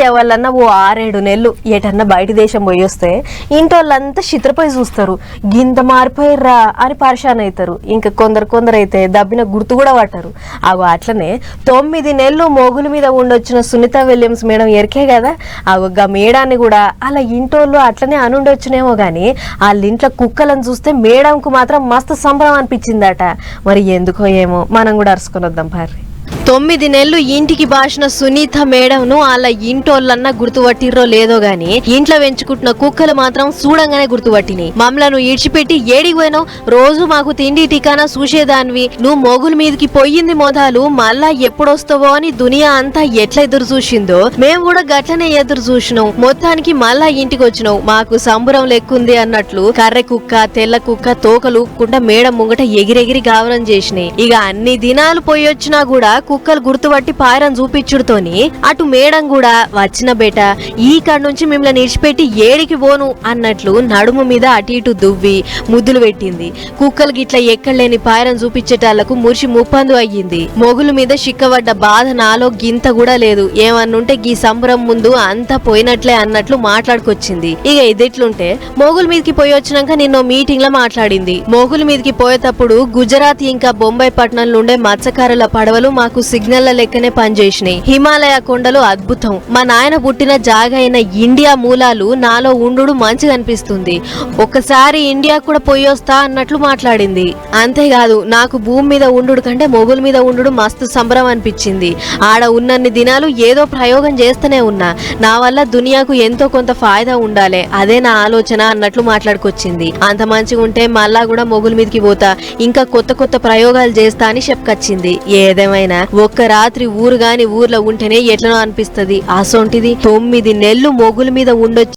ఎవరన్నా ఓ 6-7 నెలలు ఎటన్నా బయట దేశం పోయి వస్తే ఇంటోళ్ళంతా చిత్రపోయి చూస్తారు. గింత మారిపోయిర్రా అని పరిశాన్ అవుతారు. ఇంకా కొందరు అయితే దబ్బిన గుర్తు కూడా పట్టారు. అగో అట్లనే 9 నెలలు మొగుల మీద ఉండొచ్చిన సునీత విలియమ్స్ మేడం ఎరికే కదా. అగొగ్గ మేడాన్ని కూడా అలా ఇంటోళ్ళు అట్లనే అనుండొచ్చునేమో గాని వాళ్ళ ఇంట్లో కుక్కలను చూస్తే మేడంకు మాత్రం మస్తు సంబరం అనిపించిందట. మరి ఎందుకో ఏమో మనం కూడా అరుచుకొని వద్దాం పారి. 9 నెలలు ఇంటికి బాసిన సునీత మేడంను వాళ్ళ ఇంటోళ్ళన్నా గుర్తుపట్టిర్రో లేదో గాని ఇంట్లో పెంచుకుంటున్న కుక్కలు మాత్రం చూడంగానే గుర్తుపట్టినాయి. మమ్మలను ఈడ్చిపెట్టి ఏడికి పోయినావు, రోజు మాకు తిండి టికానా చూసేదానివి, నువ్వు మొగుల మీదకి పోయింది మొదలు మళ్ళా ఎప్పుడొస్తావో అని దునియా అంతా ఎట్లా ఎదురు చూసిందో మేము కూడా గట్లనే ఎదురు చూసినాం. మొత్తానికి మళ్ళా ఇంటికి వచ్చినావు, మాకు సంబరం లెక్కుంది అన్నట్లు కర్రె కుక్క తెల్ల కుక్క తోకలుక్కుండా మేడం ముంగట ఎగిరెగిరి గావరం చేసినాయి. ఇక అన్ని దినాలు పోయి వచ్చినా కూడా కుక్కలు గుర్తుపట్టి పాయరం చూపించుడుతోని అటు మేడం కూడా వచ్చిన బేట ఈ కాడ నుంచి మిమ్మల్ని నిడిచిపెట్టి ఏడికి పోను అన్నట్లు నడుము మీద అటు ఇటు దువ్వి ముద్దులు పెట్టింది. కుక్కలు గిట్ల ఎక్కడలేని పాయరం చూపించేటాళ్లకు మురిసి ముప్పందు అయ్యింది. మొగుల మీద చిక్కబడ్డ బాధ నాలో గింత కూడా లేదు. ఏమన్నుంటే గీ సంబరం ముందు అంతా పోయినట్లే అన్నట్లు మాట్లాడుకొచ్చింది. ఇక ఇదిట్లుంటే మొగుల మీదకి పోయి వచ్చినాక నిన్నో మీటింగ్ లో మాట్లాడింది. మొగుల మీదకి పోయేటప్పుడు గుజరాత్ ఇంకా బొంబాయి పట్టణంలో ఉండే మత్స్యకారుల పడవలు మాకు సిగ్నల్ల లెక్కనే పనిచేసినాయి. హిమాలయ కొండలు అద్భుతం. మా నాయన పుట్టిన జాగా అయిన ఇండియా మూలాలు నాలో ఉండు మంచిగా అనిపిస్తుంది. ఒక్కసారి ఇండియా కూడా పోయి వస్తా అన్నట్లు మాట్లాడింది. అంతేకాదు నాకు భూమి మీద ఉండు కంటే మొగుల మీద ఉండు మస్తు సంబరం అనిపించింది. ఆడ ఉన్నన్ని దినాలు ఏదో ప్రయోగం చేస్తూనే ఉన్నా. నా వల్ల దునియాకు ఎంతో కొంత ఫాయిదా ఉండాలి, అదే నా ఆలోచన అన్నట్లు మాట్లాడుకొచ్చింది. అంత మంచిగా ఉంటే మళ్ళా కూడా మొగుల మీదకి పోతా, ఇంకా కొత్త కొత్త ప్రయోగాలు చేస్తా అని చెప్పుకొచ్చింది. ఏదేమైనా ఒక్క రాత్రి ఊరు గాని ఊర్లో ఉంటేనే ఎట్లనో అనిపిస్తది. అసొంటిది 9 నెలలు మొగుల మీద ఉండొచ్చు